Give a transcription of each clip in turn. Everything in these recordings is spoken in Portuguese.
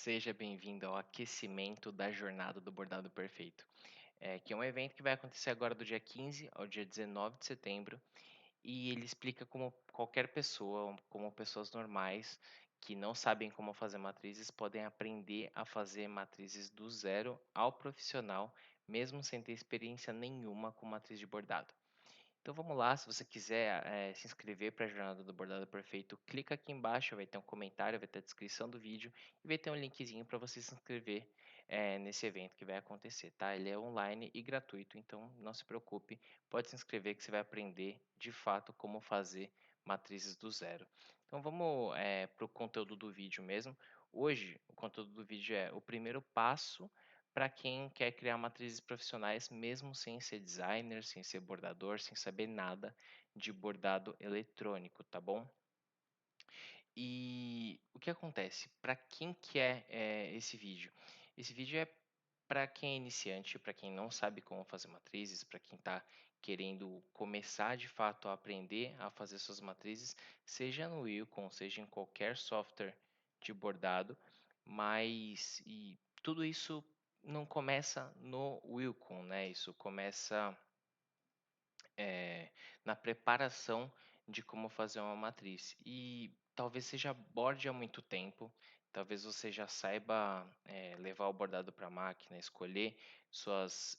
Seja bem-vindo ao aquecimento da jornada do bordado perfeito. Que é um evento que vai acontecer agora do dia 15 ao dia 19 de setembro e ele explica como qualquer pessoa, como pessoas normais que não sabem como fazer matrizes podem aprender a fazer matrizes do zero ao profissional, mesmo sem ter experiência nenhuma com matriz de bordado. Então vamos lá, se você quiser se inscrever para a Jornada do Bordado Perfeito, clica aqui embaixo, vai ter um comentário, vai ter a descrição do vídeo e vai ter um linkzinho para você se inscrever nesse evento que vai acontecer, tá? Ele é online e gratuito, então não se preocupe, pode se inscrever que você vai aprender de fato como fazer matrizes do zero. Então vamos para o conteúdo do vídeo mesmo. Hoje o conteúdo do vídeo é o primeiro passo para quem quer criar matrizes profissionais, mesmo sem ser designer, sem ser bordador, sem saber nada de bordado eletrônico, tá bom? E o que acontece? Para quem que é, esse vídeo? Esse vídeo é para quem é iniciante, para quem não sabe como fazer matrizes, para quem está querendo começar de fato a aprender a fazer suas matrizes, seja no Wacom, seja em qualquer software de bordado, mas tudo isso não começa no Wacom, né? Isso começa na preparação de como fazer uma matriz. E talvez você já borde há muito tempo, talvez você já saiba levar o bordado para a máquina, escolher suas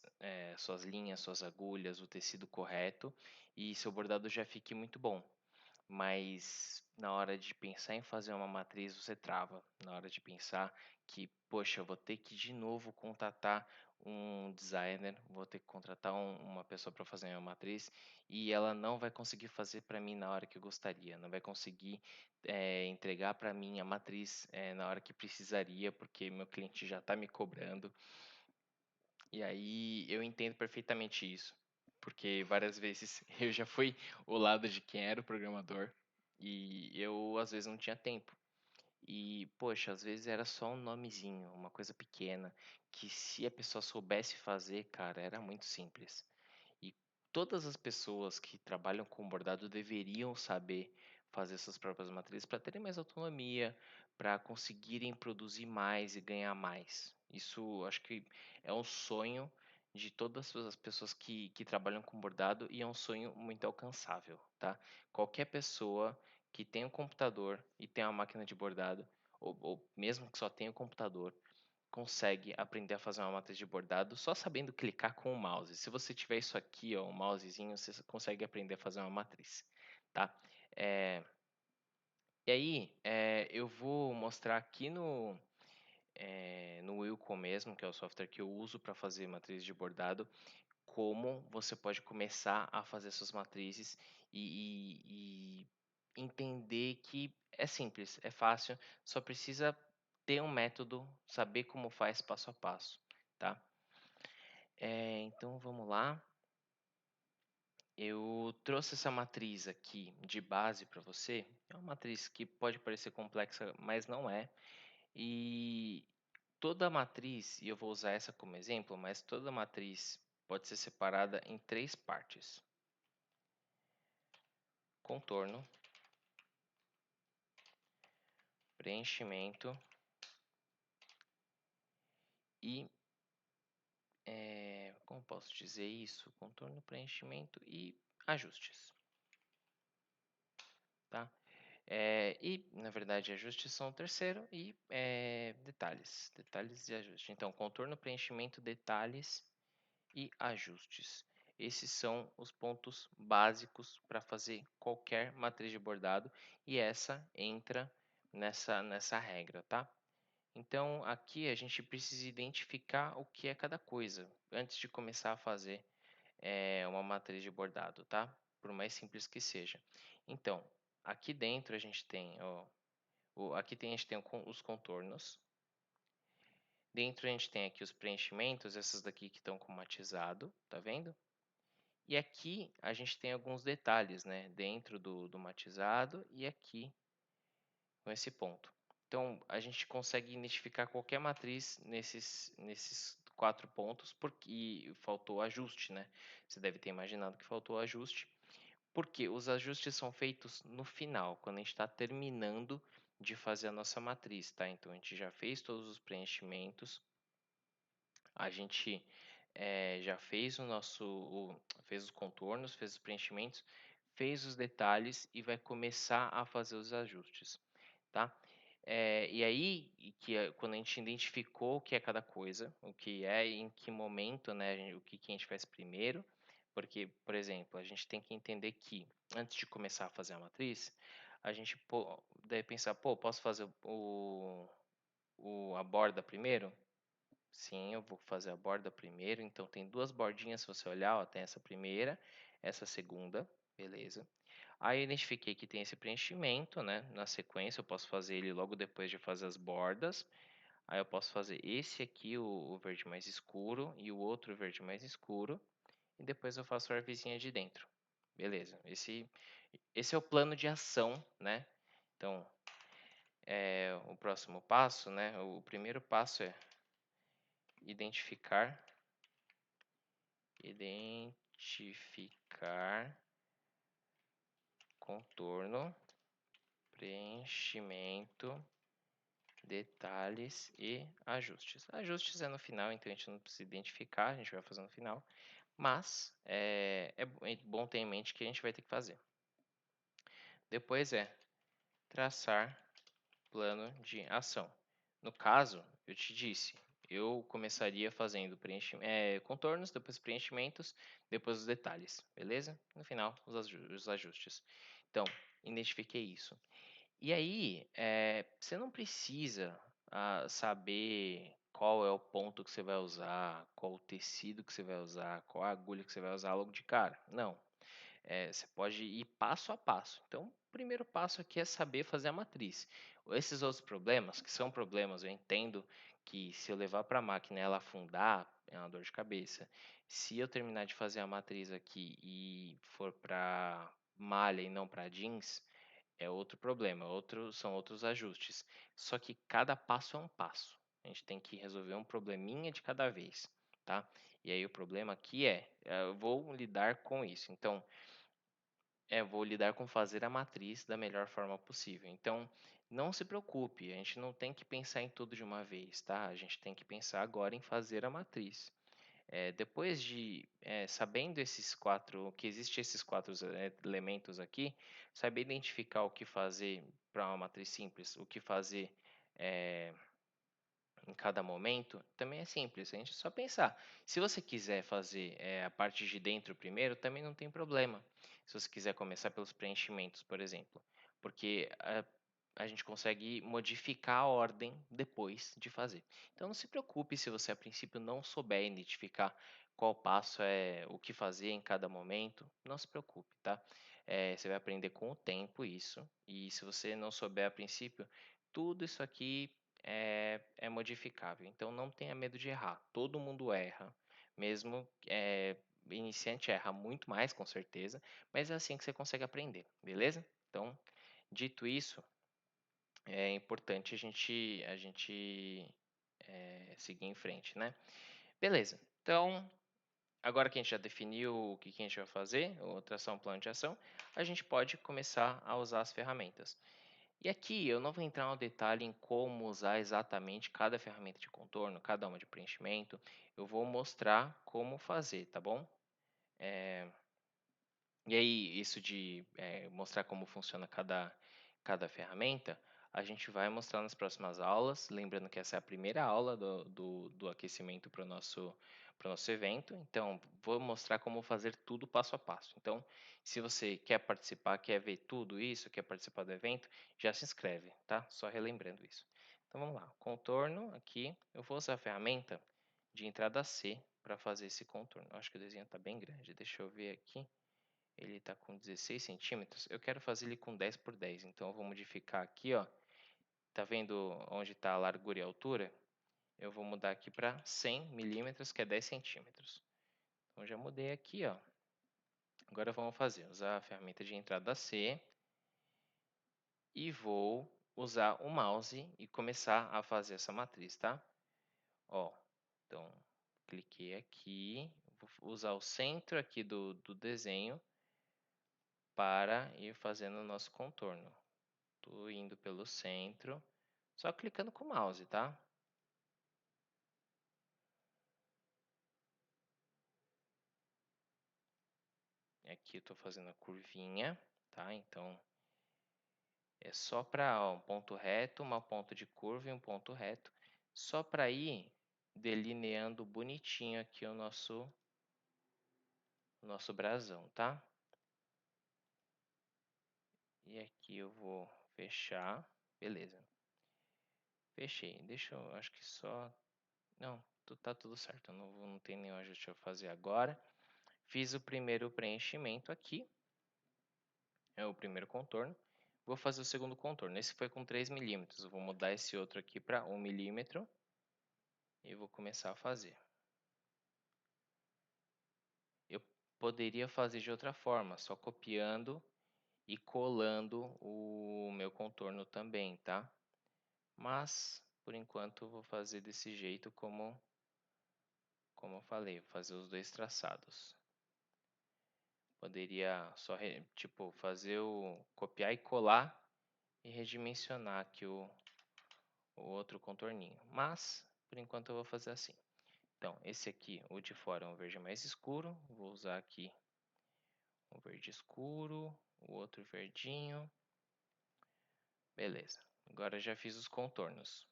linhas, suas agulhas, o tecido correto, e seu bordado já fique muito bom. Mas na hora de pensar em fazer uma matriz, você trava. Na hora de pensar que, poxa, eu vou ter que de novo contratar um designer, vou ter que contratar uma pessoa para fazer uma matriz e ela não vai conseguir fazer para mim na hora que eu gostaria, não vai conseguir entregar para mim a matriz na hora que precisaria, porque meu cliente já está me cobrando. E aí eu entendo perfeitamente isso, porque várias vezes eu já fui o lado de quem era o programador e eu às vezes não tinha tempo. E, poxa, às vezes era só um nomezinho, uma coisa pequena, que se a pessoa soubesse fazer, cara, era muito simples. E todas as pessoas que trabalham com bordado deveriam saber fazer suas próprias matrizes para terem mais autonomia, para conseguirem produzir mais e ganhar mais. Isso acho que é um sonho de todas as pessoas que trabalham com bordado e é um sonho muito alcançável, tá? Qualquer pessoa que tem um computador e tem uma máquina de bordado, ou mesmo que só tenha o computador, consegue aprender a fazer uma matriz de bordado só sabendo clicar com o mouse. Se você tiver isso aqui, ó, um mousezinho, você consegue aprender a fazer uma matriz, tá? Eh, e aí, eu vou mostrar aqui no Wilco mesmo, que é o software que eu uso para fazer matriz de bordado, como você pode começar a fazer suas matrizes e entender que é simples, é fácil, só precisa ter um método, saber como faz passo a passo, tá? Então vamos lá. Eu trouxe essa matriz aqui de base para você. É uma matriz que pode parecer complexa, mas não é. E toda matriz, e eu vou usar essa como exemplo, mas toda matriz pode ser separada em três partes: contorno, preenchimento e como posso dizer isso? Contorno, preenchimento e ajustes, tá? E na verdade ajustes são o terceiro e detalhes e ajustes. Então contorno, preenchimento, detalhes e ajustes. Esses são os pontos básicos para fazer qualquer matriz de bordado e essa entra nessa regra, tá? Então, aqui a gente precisa identificar o que é cada coisa antes de começar a fazer uma matriz de bordado, tá? Por mais simples que seja. Então, aqui dentro a gente tem, ó, a gente tem os contornos. Dentro a gente tem aqui os preenchimentos, essas daqui que estão com matizado, tá vendo? E aqui a gente tem alguns detalhes, né? Dentro do matizado e aqui com esse ponto. Então, a gente consegue identificar qualquer matriz nesses quatro pontos, porque faltou ajuste, né? Você deve ter imaginado que faltou ajuste, porque os ajustes são feitos no final, quando a gente está terminando de fazer a nossa matriz, tá? Então a gente já fez todos os preenchimentos, a gente já fez fez os contornos, fez os preenchimentos, fez os detalhes e vai começar a fazer os ajustes, tá? E aí, quando a gente identificou o que é cada coisa, o que é, em que momento, né, o que que a gente faz primeiro, porque, por exemplo, a gente tem que entender que antes de começar a fazer a matriz, a gente deve pensar, pô, posso fazer a borda primeiro? Sim, eu vou fazer a borda primeiro. Então tem duas bordinhas, se você olhar, ó, tem essa primeira, essa segunda, beleza. Aí eu identifiquei que tem esse preenchimento, né? Na sequência eu posso fazer ele logo depois de fazer as bordas. Aí eu posso fazer esse aqui, o verde mais escuro, e o outro verde mais escuro. E depois eu faço a arvezinha de dentro. Beleza. Esse é o plano de ação, né? Então, o próximo passo, né? O primeiro passo é identificar identificar contorno, preenchimento, detalhes e ajustes. Ajustes é no final, então a gente não precisa identificar, a gente vai fazer no final, mas é bom ter em mente que a gente vai ter que fazer. Depois traçar plano de ação. No caso, eu te disse, eu começaria fazendo contornos, depois preenchimentos, depois os detalhes, beleza? No final, os ajustes. Então, identifiquei isso. E aí, você não precisa saber qual é o ponto que você vai usar, qual o tecido que você vai usar, qual a agulha que você vai usar logo de cara. Não. Você pode ir passo a passo. Então, o primeiro passo aqui é saber fazer a matriz. Esses outros problemas, que são problemas, eu entendo que se eu levar para a máquina e ela afundar, é uma dor de cabeça. Se eu terminar de fazer a matriz aqui e for para malha e não para jeans, é outro problema, são outros ajustes. Só que cada passo é um passo. A gente tem que resolver um probleminha de cada vez, tá? E aí o problema aqui eu vou lidar com isso. Então, vou lidar com fazer a matriz da melhor forma possível. Então, não se preocupe, a gente não tem que pensar em tudo de uma vez, tá? A gente tem que pensar agora em fazer a matriz. Depois de sabendo que existem esses quatro elementos aqui, saber identificar o que fazer para uma matriz simples, o que fazer eh, em cada momento, também é simples, a gente só pensar. Se você quiser fazer a parte de dentro primeiro, também não tem problema. Se você quiser começar pelos preenchimentos, por exemplo, porque a gente consegue modificar a ordem depois de fazer. Então não se preocupe se você a princípio não souber identificar qual passo é o que fazer em cada momento, não se preocupe, tá? Você vai aprender com o tempo isso, e se você não souber a princípio, tudo isso aqui é modificável. Então não tenha medo de errar. Todo mundo erra, mesmo iniciante erra muito mais, com certeza, mas é assim que você consegue aprender, beleza? Então, dito isso, é importante a gente seguir em frente, né? Beleza. Então, agora que a gente já definiu o que a gente vai fazer, o traçar um plano de ação, a gente pode começar a usar as ferramentas. E aqui eu não vou entrar no detalhe em como usar exatamente cada ferramenta de contorno, cada uma de preenchimento. Eu vou mostrar como fazer, tá bom? E aí, isso de mostrar como funciona cada ferramenta, a gente vai mostrar nas próximas aulas. Lembrando que essa é a primeira aula do aquecimento para o nosso evento. Então, vou mostrar como fazer tudo passo a passo. Então, se você quer participar, quer ver tudo isso, quer participar do evento, já se inscreve, tá? Só relembrando isso. Então, vamos lá. Contorno aqui. Eu vou usar a ferramenta de entrada C para fazer esse contorno. Acho que o desenho está bem grande. Deixa eu ver aqui. Ele está com 16 centímetros. Eu quero fazer ele com 10 por 10. Então, eu vou modificar aqui, ó. Tá vendo onde está a largura e a altura? Eu vou mudar aqui para 100 milímetros, que é 10 centímetros. Então, já mudei aqui, ó. Agora vamos usar a ferramenta de entrada C e vou usar o mouse e começar a fazer essa matriz, tá? Ó, então, cliquei aqui, vou usar o centro aqui do desenho para ir fazendo o nosso contorno. Tô indo pelo centro, só clicando com o mouse, tá? E aqui eu tô fazendo a curvinha, tá? Então, é só para um ponto reto, uma ponta de curva e um ponto reto, só para ir delineando bonitinho aqui o nosso brasão, tá? E aqui eu vou fechar, beleza. Fechei, deixa eu, acho que só, não, tá tudo certo, não tem nenhum ajuste a fazer agora. Fiz o primeiro preenchimento aqui, é o primeiro contorno. Vou fazer o segundo contorno, esse foi com 3 milímetros, eu vou mudar esse outro aqui para 1 milímetro e vou começar a fazer. Eu poderia fazer de outra forma, só copiando e colando o meu contorno também, tá? Mas, por enquanto, eu vou fazer desse jeito como eu falei, vou fazer os dois traçados. Poderia só, tipo, fazer o copiar e colar e redimensionar aqui o outro contorninho. Mas, por enquanto, eu vou fazer assim. Então, esse aqui, o de fora é um verde mais escuro. Vou usar aqui um verde escuro, o outro verdinho. Beleza. Agora já fiz os contornos.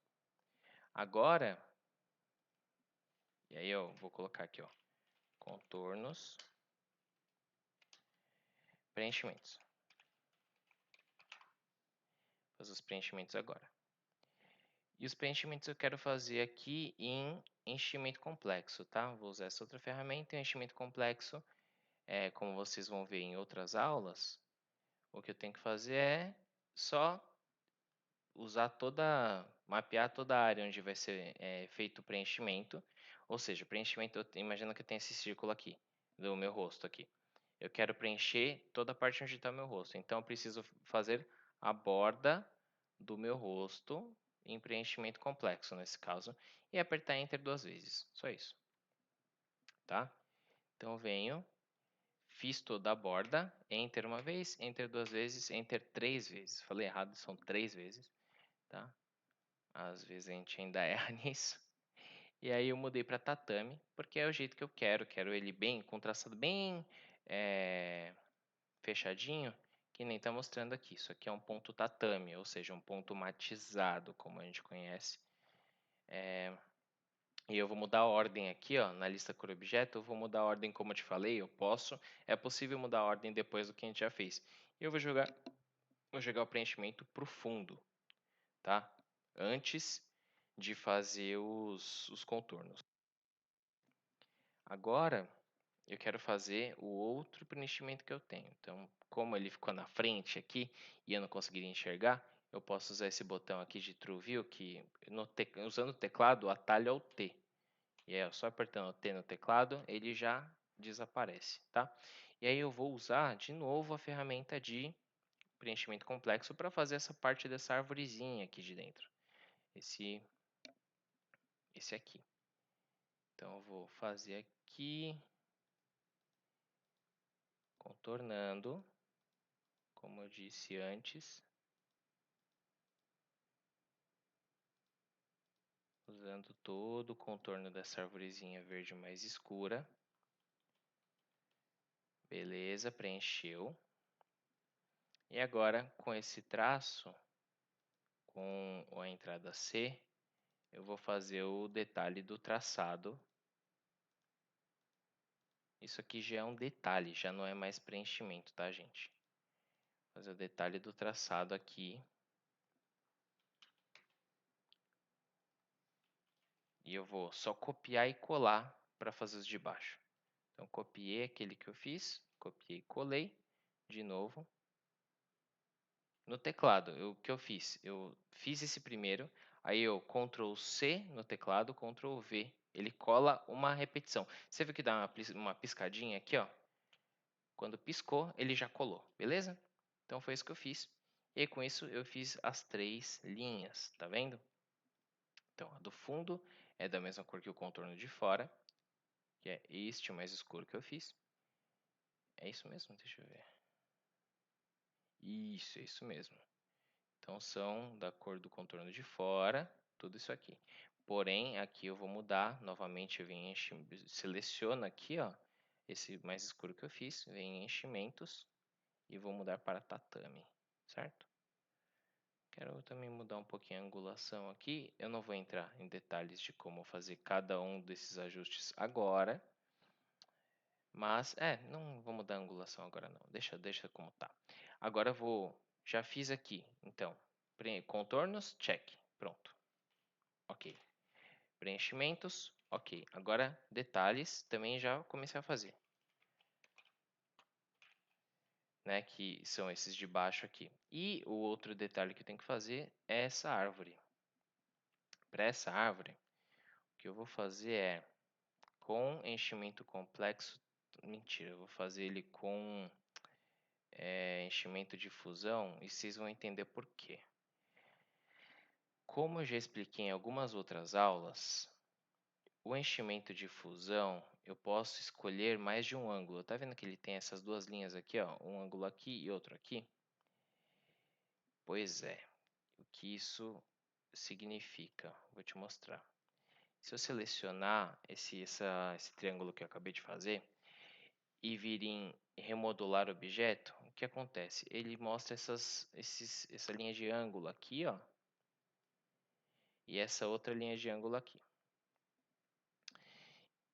Agora, e aí eu vou colocar aqui, ó, contornos, preenchimentos. Vou fazer os preenchimentos agora. E os preenchimentos eu quero fazer aqui em enchimento complexo, tá? Vou usar essa outra ferramenta, enchimento complexo. Como vocês vão ver em outras aulas, o que eu tenho que fazer é só mapear toda a área onde vai ser feito o preenchimento. Ou seja, o preenchimento, imagina que eu tenho esse círculo aqui, do meu rosto aqui. Eu quero preencher toda a parte onde está o meu rosto. Então, eu preciso fazer a borda do meu rosto em preenchimento complexo, nesse caso, e apertar Enter 2 vezes. Só isso. Tá? Então, eu venho, fiz toda a borda, Enter uma vez, Enter 2 vezes, Enter 3 vezes. Falei errado, são 3 vezes. Tá? Às vezes a gente ainda erra nisso. E aí eu mudei para tatame, porque é o jeito que eu quero. Quero ele bem, com traçado bem fechadinho, que nem está mostrando aqui. Isso aqui é um ponto tatame, ou seja, um ponto matizado, como a gente conhece. E eu vou mudar a ordem aqui, ó, na lista cor objeto, eu vou mudar a ordem como eu te falei, eu posso. É possível mudar a ordem depois do que a gente já fez. E eu vou jogar o preenchimento para o fundo, tá? Antes de fazer os contornos. Agora, eu quero fazer o outro preenchimento que eu tenho. Então, como ele ficou na frente aqui e eu não conseguiria enxergar, eu posso usar esse botão aqui de True View, que usando o teclado, o atalho é o T. E aí, só apertando o T no teclado, ele já desaparece, tá? E aí eu vou usar de novo a ferramenta de preenchimento complexo para fazer essa parte dessa arvorezinha aqui de dentro. Esse aqui. Então, eu vou fazer aqui, contornando, como eu disse antes, usando todo o contorno dessa arvorezinha verde mais escura. Beleza, preencheu. E agora, com esse traço, com a entrada C, eu vou fazer o detalhe do traçado. Isso aqui já é um detalhe, já não é mais preenchimento, tá, gente? Vou fazer o detalhe do traçado aqui. E eu vou só copiar e colar para fazer os de baixo. Então, copiei aquele que eu fiz, copiei e colei de novo. No teclado, o que eu fiz? Eu fiz esse primeiro, aí eu Ctrl C no teclado, Ctrl V. Ele cola uma repetição. Você viu que dá uma piscadinha aqui, ó? Quando piscou, ele já colou, beleza? Então foi isso que eu fiz. E com isso eu fiz as 3 linhas, tá vendo? Então a do fundo é da mesma cor que o contorno de fora, que é este mais escuro que eu fiz. É isso mesmo? Deixa eu ver. Isso, é isso mesmo. Então são da cor do contorno de fora, tudo isso aqui. Porém, aqui eu vou mudar, novamente eu venho seleciono aqui, ó, esse mais escuro que eu fiz, venho em enchimentos e vou mudar para tatame, certo? Quero também mudar um pouquinho a angulação aqui. Eu não vou entrar em detalhes de como fazer cada um desses ajustes agora, mas não vou mudar a angulação agora não. Deixa como tá. Agora eu já fiz aqui, então, contornos, check, pronto. OK. Preenchimentos, OK. Agora detalhes também já comecei a fazer, né, que são esses de baixo aqui. E o outro detalhe que eu tenho que fazer é essa árvore. Para essa árvore, o que eu vou fazer é com enchimento complexo, mentira, eu vou fazer ele com enchimento de fusão e vocês vão entender por quê. Como eu já expliquei em algumas outras aulas, o enchimento de fusão eu posso escolher mais de um ângulo. Tá vendo que ele tem essas duas linhas aqui, ó, um ângulo aqui e outro aqui? Pois é, o que isso significa? Vou te mostrar. Se eu selecionar esse triângulo que eu acabei de fazer e vir em remodular objeto, o que acontece? Ele mostra essa linha de ângulo aqui, ó, e essa outra linha de ângulo aqui.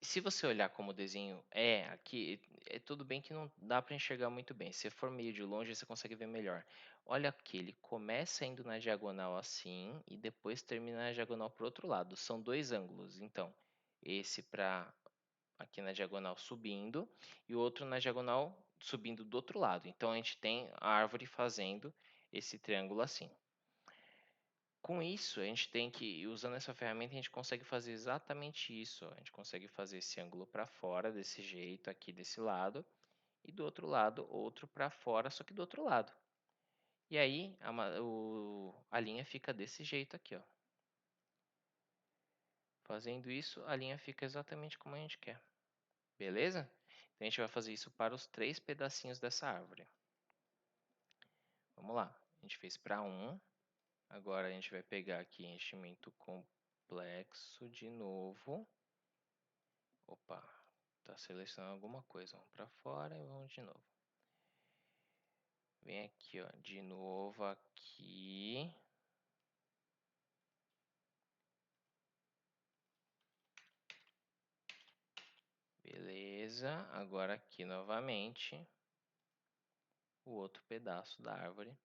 Se você olhar como o desenho é aqui, é tudo bem que não dá para enxergar muito bem. Se for meio de longe, você consegue ver melhor. Olha aqui, ele começa indo na diagonal assim e depois termina na diagonal para o outro lado. São dois ângulos. Então, esse para aqui na diagonal subindo e o outro na diagonal subindo do outro lado. Então, a gente tem a árvore fazendo esse triângulo assim. Com isso, a gente tem que, usando essa ferramenta, a gente consegue fazer exatamente isso. A gente consegue fazer esse ângulo para fora, desse jeito, aqui desse lado, e do outro lado, outro para fora, só que do outro lado. E aí, a linha fica desse jeito aqui, ó. Fazendo isso, a linha fica exatamente como a gente quer. Beleza? Então, a gente vai fazer isso para os 3 pedacinhos dessa árvore. Vamos lá. A gente fez para um. Agora, a gente vai pegar aqui enchimento complexo de novo. Opa, tá selecionando alguma coisa. Vamos para fora e vamos de novo. Vem aqui, ó, de novo aqui. Beleza, agora aqui novamente o outro pedaço da árvore.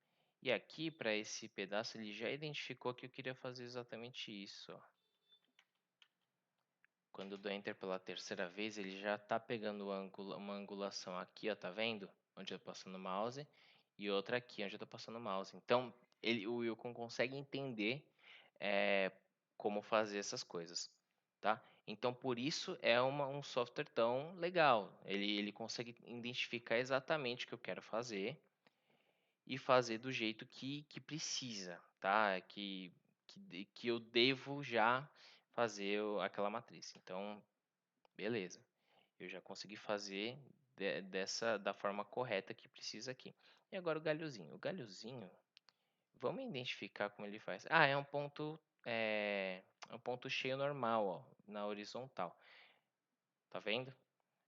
E aqui, para esse pedaço, ele já identificou que eu queria fazer exatamente isso, ó. Quando eu dou Enter pela terceira vez, ele já está pegando uma angulação aqui, ó, tá vendo? Onde eu estou passando o mouse. E outra aqui, onde eu estou passando o mouse. Então, o Wilcon consegue entender como fazer essas coisas, tá? Então, por isso é um software tão legal. Ele consegue identificar exatamente o que eu quero fazer e fazer do jeito que precisa, tá? Que eu devo já fazer aquela matriz. Então, beleza. Eu já consegui fazer da forma correta que precisa aqui. E agora o galhozinho. O galhozinho, vamos identificar como ele faz. Ah, é um ponto cheio normal, ó, na horizontal. Tá vendo?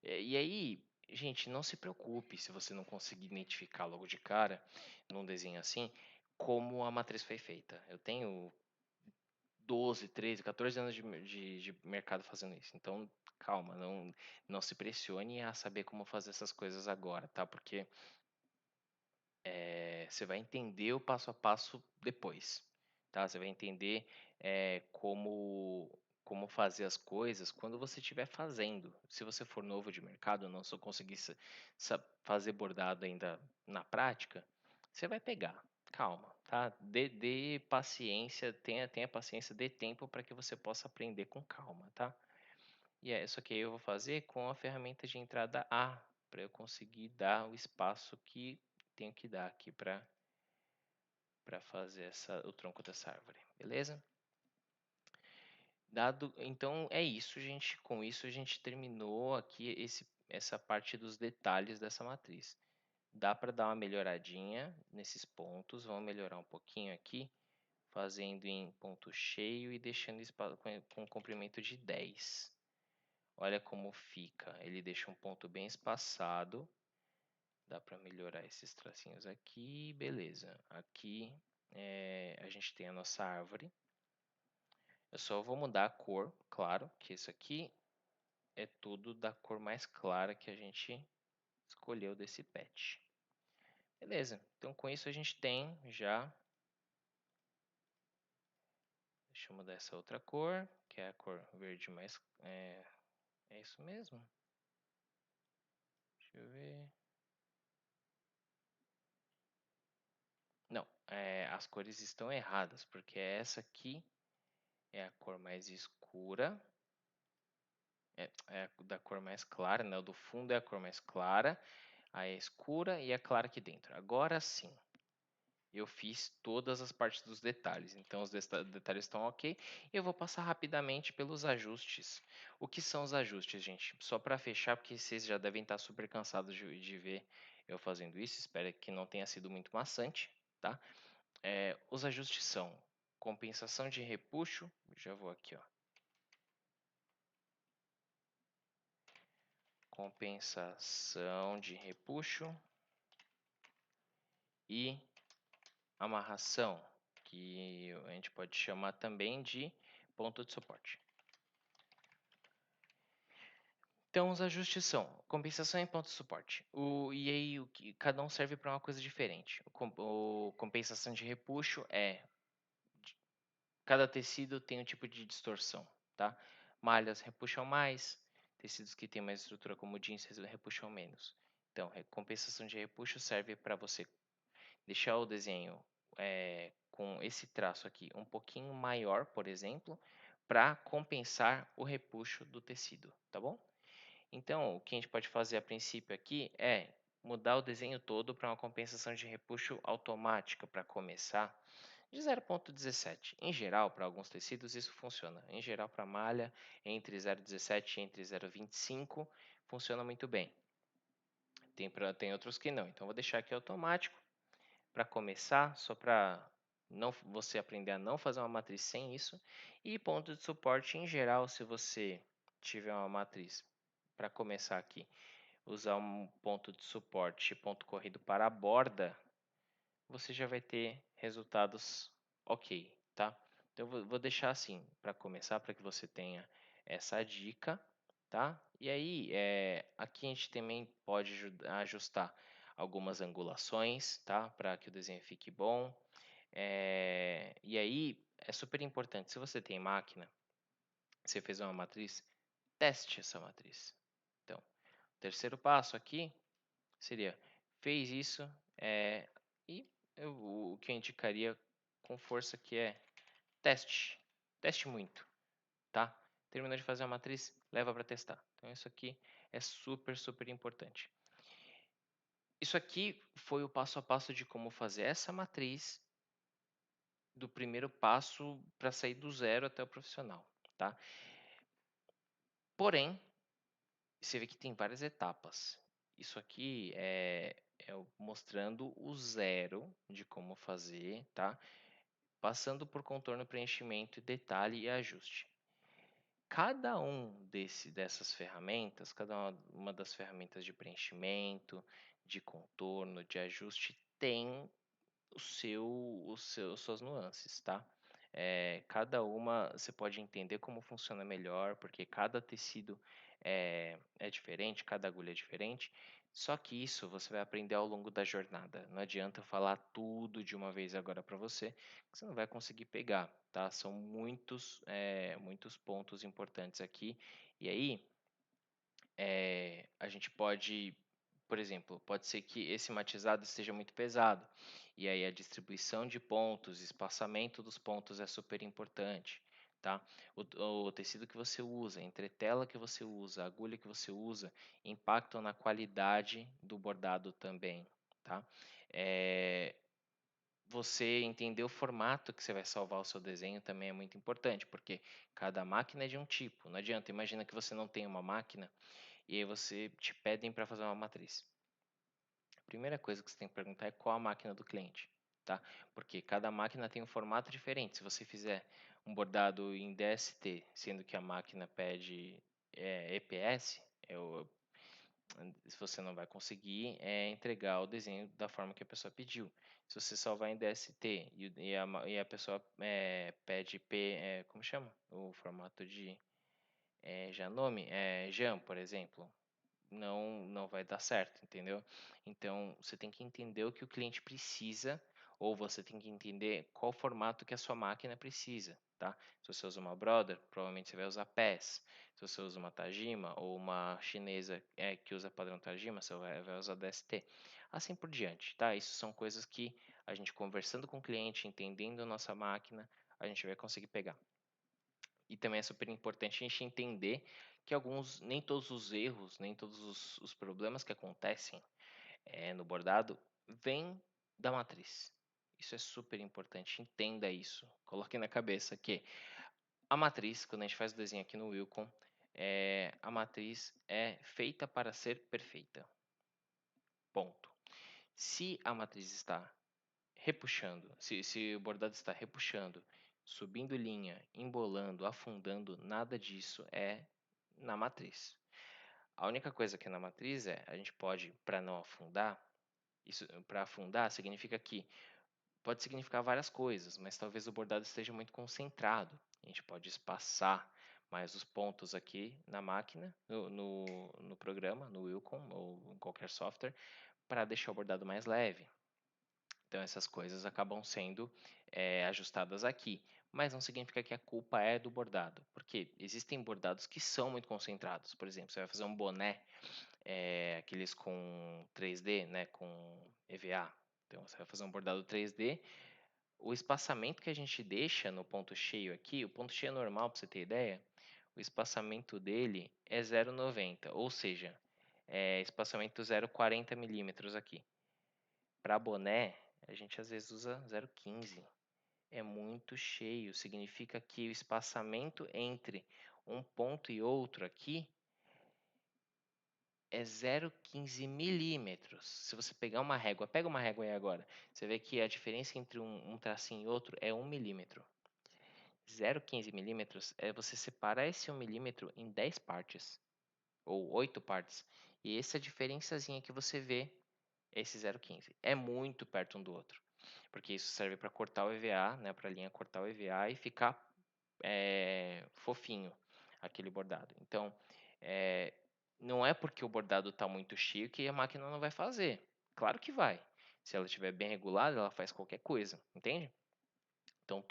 E aí, gente, não se preocupe se você não conseguir identificar logo de cara, num desenho assim, como a matriz foi feita. Eu tenho 12, 13, 14 anos de mercado fazendo isso. Então, calma, não se pressione a saber como fazer essas coisas agora, tá? Porque você vai entender o passo a passo depois, tá? Você vai entender como fazer as coisas quando você estiver fazendo. Se você for novo de mercado, não só conseguir fazer bordado ainda na prática, você vai pegar. Calma, tá? Dê paciência, tenha paciência, dê tempo para que você possa aprender com calma, tá? E é isso que eu vou fazer com a ferramenta de entrada A, para eu conseguir dar o espaço que tenho que dar aqui para fazer o tronco dessa árvore, beleza? Então é isso, gente. Com isso a gente terminou aqui essa parte dos detalhes dessa matriz. Dá para dar uma melhoradinha nesses pontos, vamos melhorar um pouquinho aqui, fazendo em ponto cheio e deixando com comprimento de 10. Olha como fica, ele deixa um ponto bem espaçado, dá para melhorar esses tracinhos aqui, beleza. Aqui a gente tem a nossa árvore, eu só vou mudar a cor, claro, que isso aqui é tudo da cor mais clara que a gente escolheu desse patch. Beleza, então com isso a gente tem já. Deixa eu mudar essa outra cor, que é a cor verde mais. É isso mesmo? Deixa eu ver. Não, as cores estão erradas, porque essa aqui é a cor mais escura. É a da cor mais clara, né? O do fundo é a cor mais clara, a escura e a clara aqui dentro. Agora sim, eu fiz todas as partes dos detalhes, então os detalhes estão ok. Eu vou passar rapidamente pelos ajustes. O que são os ajustes, gente? Só para fechar, porque vocês já devem estar super cansados de ver eu fazendo isso. Espero que não tenha sido muito maçante, tá? Os ajustes são compensação de repuxo. Já vou aqui, ó. Compensação de repuxo e amarração, que a gente pode chamar também de ponto de suporte. Então, os ajustes são compensação e ponto de suporte. E aí, cada um serve para uma coisa diferente. O compensação de repuxo cada tecido tem um tipo de distorção, tá? Malhas repuxam mais, tecidos que têm mais estrutura como jeans repuxam menos. Então, compensação de repuxo serve para você deixar o desenho com esse traço aqui um pouquinho maior, por exemplo, para compensar o repuxo do tecido, tá bom? Então, o que a gente pode fazer a princípio aqui é mudar o desenho todo para uma compensação de repuxo automática para começar de 0,17. Em geral, para alguns tecidos isso funciona. Em geral, para malha, entre 0,17 e entre 0,25 funciona muito bem. Tem outros que não, então vou deixar aqui automático para começar, só para você aprender a não fazer uma matriz sem isso. E ponto de suporte em geral, se você tiver uma matriz para começar aqui, usar um ponto de suporte, ponto corrido para a borda, você já vai ter resultados ok, tá? Então vou deixar assim para começar, para que você tenha essa dica, tá? E aí, aqui a gente também pode ajustar algumas angulações, tá? Para que o desenho fique bom. E aí, é super importante, se você tem máquina, você fez uma matriz, teste essa matriz. Então, o terceiro passo aqui seria, fez isso, e o que eu indicaria com força que é teste. Teste muito, tá? Terminou de fazer a matriz, leva para testar. Então isso aqui é super, super importante. Isso aqui foi o passo a passo de como fazer essa matriz do primeiro passo para sair do zero até o profissional, tá? Porém, você vê que tem várias etapas. Isso aqui é mostrando o zero de como fazer, tá? Passando por contorno, preenchimento, detalhe e ajuste. Cada dessas ferramentas, cada uma das ferramentas de preenchimento, de contorno, de ajuste, tem suas nuances, tá? Cada uma você pode entender como funciona melhor, porque cada tecido é diferente, cada agulha é diferente. Só que isso você vai aprender ao longo da jornada. Não adianta eu falar tudo de uma vez agora para você, que você não vai conseguir pegar, tá? São muitos pontos importantes aqui. E aí, a gente pode, por exemplo, pode ser que esse matizado esteja muito pesado, e aí a distribuição de pontos, espaçamento dos pontos é super importante, tá? O tecido que você usa, a entretela que você usa, a agulha que você usa, impactam na qualidade do bordado também, tá? Você entender o formato que você vai salvar o seu desenho também é muito importante, porque cada máquina é de um tipo. Não adianta, imagina que você não tem uma máquina e aí você te pedem para fazer uma matriz. primeira coisa que você tem que perguntar é qual a máquina do cliente, tá? Porque cada máquina tem um formato diferente. Se você fizer um bordado em DST, sendo que a máquina pede EPS, se você não vai conseguir entregar o desenho da forma que a pessoa pediu. Se você só vai em DST e a pessoa pede como chama? O formato de Janome, Jan, por exemplo, não vai dar certo, entendeu? Então, você tem que entender o que o cliente precisa, ou você tem que entender qual formato que a sua máquina precisa, tá? Se você usa uma Brother, provavelmente você vai usar PES. Se você usa uma Tajima ou uma chinesa que usa padrão Tajima, você vai usar DST. Assim por diante, tá? Isso são coisas que a gente conversando com o cliente, entendendo a nossa máquina, a gente vai conseguir pegar. E também é super importante a gente entender que nem todos os erros, nem todos os problemas que acontecem no bordado vêm da matriz. Isso é super importante, entenda isso. Coloque na cabeça que a matriz, quando a gente faz o desenho aqui no Wilcom, a matriz é feita para ser perfeita. Ponto. Se a matriz está repuxando, se o bordado está repuxando, subindo linha, embolando, afundando, nada disso é na matriz. A única coisa que é na matriz a gente pode, para não afundar, isso para afundar significa que pode significar várias coisas, mas talvez o bordado esteja muito concentrado. A gente pode espaçar mais os pontos aqui na máquina, no programa, no Wilcom ou em qualquer software, para deixar o bordado mais leve. Então, essas coisas acabam sendo ajustadas aqui. Mas não significa que a culpa é do bordado, porque existem bordados que são muito concentrados. Por exemplo, você vai fazer um boné, aqueles com 3D, né, com EVA. Então, você vai fazer um bordado 3D. O espaçamento que a gente deixa no ponto cheio aqui, o ponto cheio normal, para você ter ideia, o espaçamento dele é 0,90, ou seja, espaçamento 0,40 milímetros aqui. Para boné, a gente às vezes usa 0,15. É muito cheio, significa que o espaçamento entre um ponto e outro aqui é 0,15 milímetros. Se você pegar uma régua, pega uma régua aí agora, você vê que a diferença entre um tracinho e outro é 1 milímetro. 0,15 milímetros é você separar esse 1 milímetro em 10 partes, ou 8 partes. E essa diferençazinha que você vê, esse 0,15, é muito perto um do outro. Porque isso serve para cortar o EVA, né, para a linha cortar o EVA e ficar fofinho aquele bordado. Então, é, não é porque o bordado está muito cheio que a máquina não vai fazer. Claro que vai. Se ela estiver bem regulada, ela faz qualquer coisa, entende? Então,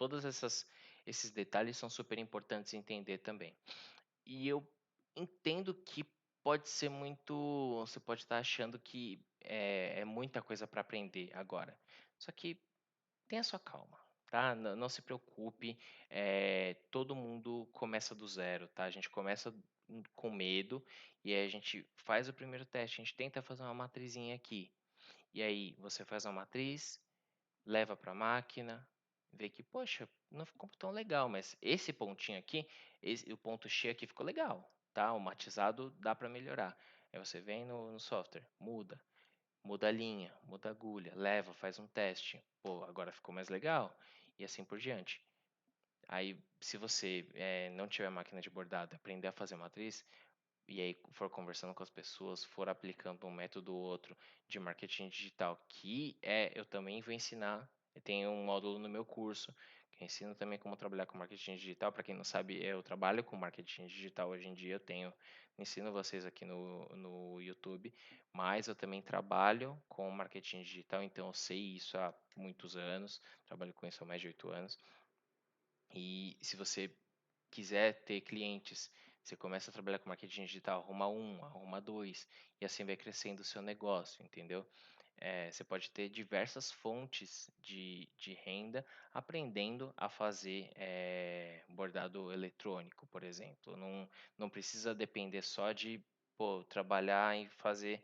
esses detalhes são super importantes entender também. E eu entendo que pode ser muito. Você pode estar achando que é muita coisa para aprender agora. Só que tenha sua calma, tá? Não se preocupe, todo mundo começa do zero, tá? A gente começa com medo e aí a gente faz o primeiro teste, a gente tenta fazer uma matrizinha aqui. E aí você faz uma matriz, leva para a máquina, vê que, poxa, não ficou tão legal, mas esse pontinho aqui, o ponto cheio aqui ficou legal, tá? O matizado dá para melhorar. Aí você vem no software, muda a linha, muda a agulha, leva, faz um teste. Pô, agora ficou mais legal. E assim por diante. Aí, se você não tiver máquina de bordado, aprender a fazer matriz, e aí for conversando com as pessoas, for aplicando um método ou outro de marketing digital, eu também vou ensinar. Eu tenho um módulo no meu curso que eu ensino também como trabalhar com marketing digital. Para quem não sabe, eu trabalho com marketing digital hoje em dia. Ensino vocês aqui no YouTube, mas eu também trabalho com marketing digital, então eu sei isso há muitos anos. Trabalho com isso há mais de 8 anos. E se você quiser ter clientes, você começa a trabalhar com marketing digital, arruma um, arruma dois, e assim vai crescendo o seu negócio, entendeu? Você pode ter diversas fontes de renda aprendendo a fazer bordado eletrônico, por exemplo. Não precisa depender só de trabalhar em fazer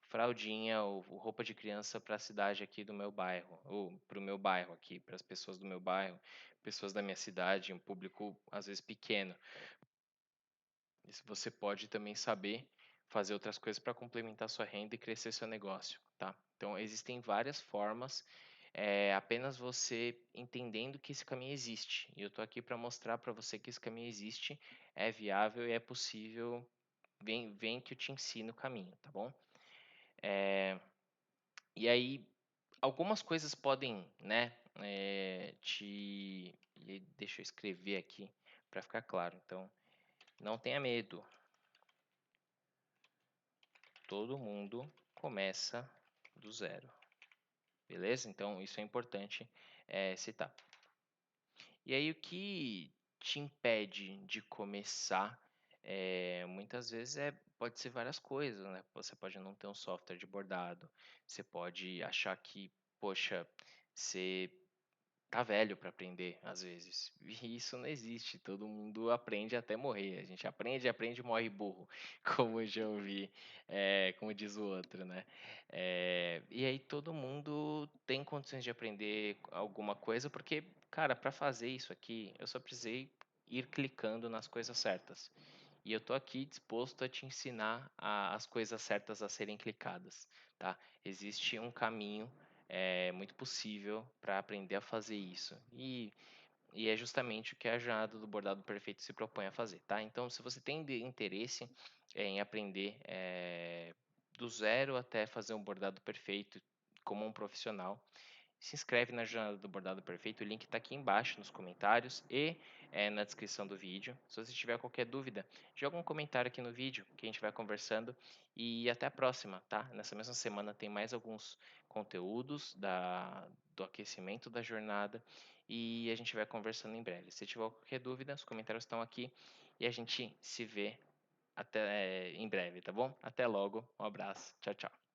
fraldinha ou roupa de criança para a cidade aqui do meu bairro, ou para o meu bairro aqui, para as pessoas do meu bairro, pessoas da minha cidade, um público às vezes pequeno. Você pode também saber fazer outras coisas para complementar sua renda e crescer seu negócio, tá? Então, existem várias formas, apenas você entendendo que esse caminho existe. E eu estou aqui para mostrar para você que esse caminho existe, é viável e é possível. Vem que eu te ensino o caminho, tá bom? E aí, algumas coisas podem, né, deixa eu escrever aqui para ficar claro. Então, não tenha medo. Todo mundo começa do zero, beleza? Então, isso é importante citar. E aí, o que te impede de começar? Muitas vezes pode ser várias coisas, né? Você pode não ter um software de bordado, você pode achar que, poxa, você tá velho para aprender, às vezes. E isso não existe. Todo mundo aprende até morrer. A gente aprende, aprende e morre burro, como eu já ouvi, como diz o outro, né? E aí todo mundo tem condições de aprender alguma coisa, porque, cara, para fazer isso aqui, eu só precisei ir clicando nas coisas certas. E eu tô aqui disposto a te ensinar as coisas certas a serem clicadas, tá? Existe um caminho muito possível para aprender a fazer isso. E é justamente o que a jornada do bordado perfeito se propõe a fazer, tá? Então, se você tem interesse em aprender do zero até fazer um bordado perfeito como um profissional, se inscreve na Jornada do Bordado Perfeito, o link está aqui embaixo nos comentários e na descrição do vídeo. Se você tiver qualquer dúvida, joga um comentário aqui no vídeo que a gente vai conversando e até a próxima, tá? Nessa mesma semana tem mais alguns conteúdos do aquecimento da jornada e a gente vai conversando em breve. Se tiver qualquer dúvida, os comentários estão aqui e a gente se vê até em breve, tá bom? Até logo, um abraço, tchau, tchau.